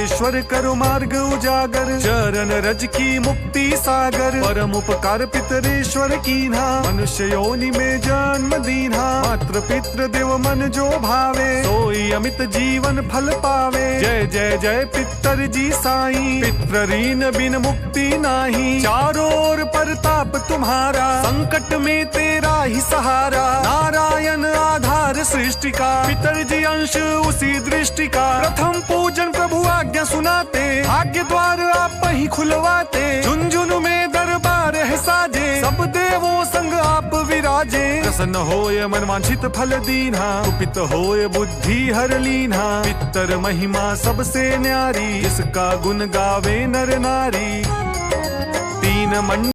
सर्वेश्वर करो मार्ग उजागर, चरण रज की मुक्ति सागर। परम उपकार पितरेश्वर कीन्हा, मनुष्य योनि में जन्म दीन्हा। मात्र पितृ देव मन जो भावे, सोई अमित जीवन फल पावे। जय जय जय पितर जी साईं, पितृ ऋण बिन मुक्ति नाही। चारों ओर परताप तुम्हारा, संकट में तेरा ही सहारा। नारायण आधार सृष्टि का, पितर जी अंश उसी दृष्टि का। प्रथम पूजन प्रभु आज्ञा सुनाते, भाग्य द्वार आप ही खुलवाते। झुनझुन में दरबार है साजे, सब देवों संग आप विराजे। प्रसन्न होय मन वांछित फल दीन्हा, कुपित होय बुद्धि हर लीन्हा। पितर महिमा सबसे न्यारी, इसका गुण गावे नर नारी। तीन